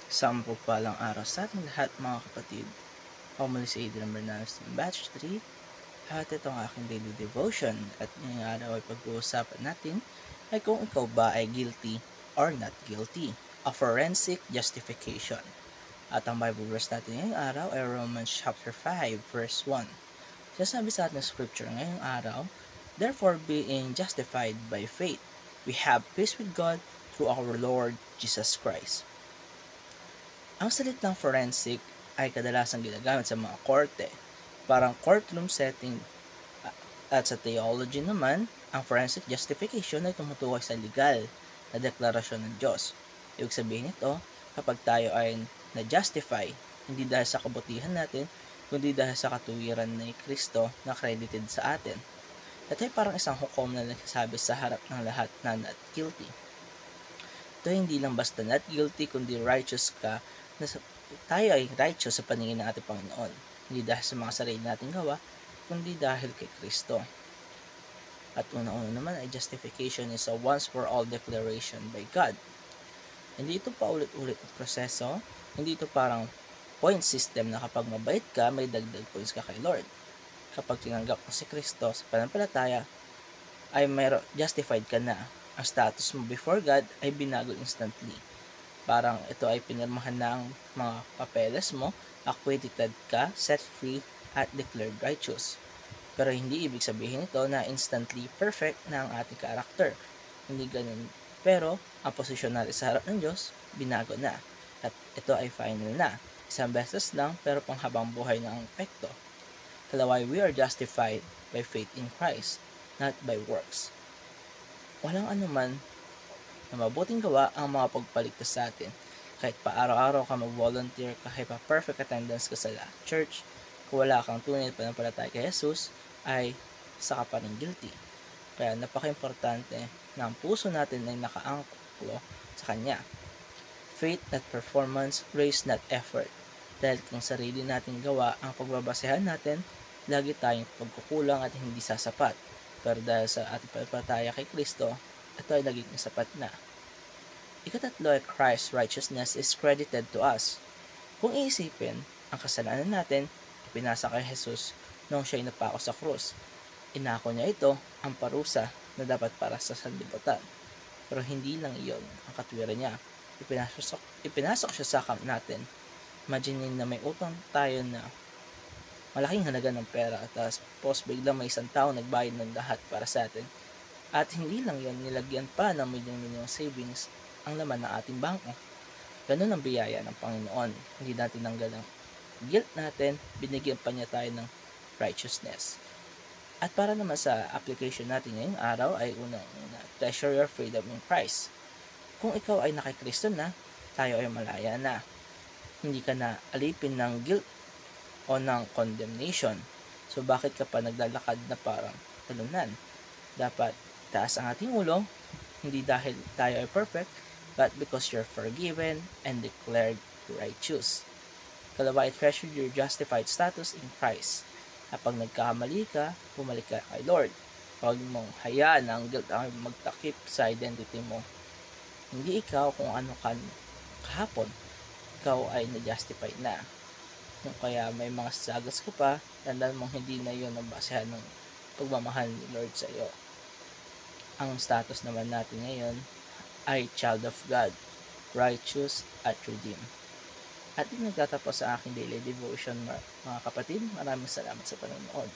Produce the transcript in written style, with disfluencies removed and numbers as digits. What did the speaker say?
Isang pagpalang araw sa ating lahat mga kapatid. Ako muli si Adrian Bernales ng Batch 3 at ito ang aking daily devotion at ngayong araw ay pag-uusapan natin ay kung ikaw ba ay guilty or not guilty, a forensic justification. At ang Bible verse natin ngayong araw ay Romans chapter 5 verse 1. Sasabi sa ating scripture ngayong araw, therefore being justified by faith, we have peace with God through our Lord Jesus Christ. Ang salitang forensic ay kadalasang ginagamit sa mga korte, parang courtroom setting. At sa theology naman, ang forensic justification ay tumutukoy sa legal na deklarasyon ng Diyos. Ibig sabihin nito, kapag tayo ay na-justify, hindi dahil sa kabutihan natin, kundi dahil sa katuwiran ni Kristo na credited sa atin. Ito ay parang isang hukom na nagsasabi sa harap ng lahat na not guilty. Ito hindi lang basta not guilty, kundi righteous ka, na tayo ay righteous sa paningin ng ating Panginoon. Hindi dahil sa mga sarili nating gawa, kundi dahil kay Kristo. At una-una naman ay justification is a once-for-all declaration by God. Hindi ito paulit-ulit ang proseso, hindi ito parang point system na kapag mabait ka, may dagdag points ka kay Lord. Kapag tinanggap mo si Kristo sa pananampalataya, ay justified ka na. Ang status mo before God ay binago instantly. Parang ito ay pinirmahan ng mga papeles mo, acquitted ka, set free, at declared righteous. Pero hindi ibig sabihin ito na instantly perfect na ang ating character. Hindi ganun. Pero ang posisyon natin sa harap ng Diyos, binago na. At ito ay final na. Isang beses lang pero panghabang buhay na ang epekto. Kalaway, we are justified by faith in Christ, not by works. Walang anuman na mabuting gawa ang mga pagpaligtas sa atin. Kahit pa araw-araw ka mag-volunteer, kahit pa perfect attendance ka sa church, kung wala kang tunay na pananampalataya kay Jesus, ay saka pa rin guilty. Kaya napaka-importante na ang puso natin ay nakaangklo sa Kanya. Faith not performance, grace not effort. Dahil kung sarili nating gawa ang pagbabasehan natin, lagi tayong pagkukulang at hindi sasapat. Pero dahil sa ating pananampalataya kay Kristo, ito ay naging sapat na. Ikatatlo ay Christ's righteousness is credited to us. Kung iisipin, ang kasalanan natin, ipinasa kay Jesus noong siya'y napako sa krus. Inako niya ito ang parusa na dapat para sa sanlibutan. Pero hindi lang iyon ang katwiran niya. Ipinasok siya sa account natin. Imagine na may utang tayo na malaking halaga ng pera at tapos biglang may isang tao nagbayad ng lahat para sa atin. At hindi lang yon, nilagyan pa ng milyong savings ang laman ng ating bangko. Ganun ang biyaya ng Panginoon. Hindi natin tinanggal ang guilt natin, binigyan pa niya tayo ng righteousness. At para naman sa application natin ngayong araw ay unang-una, treasure your freedom in Christ. Kung ikaw ay nakikristo na, tayo ay malaya na. Hindi ka na alipin ng guilt o ng condemnation. So bakit ka pa naglalakad na parang talunan? Dapat taas ang ating ulo, hindi dahil tayo ay perfect, but because you're forgiven and declared righteous. Kalaway, treasure your justified status in Christ. Kapag nagkakamali ka, bumalik ka kay Lord. Huwag mong hayaan ang guilt ang magtakip sa identity mo. Hindi ikaw kung ano ka kahapon. Ikaw ay na-justify na. Kung kaya may mga sagas ka pa, tandaan mong hindi na yun ang basehan ng pagmamahal ni Lord sa iyo. Ang status naman natin ngayon ay child of God, righteous at redeemed. At nagtatapos sa aking daily devotion mga kapatid. Maraming salamat sa panonood.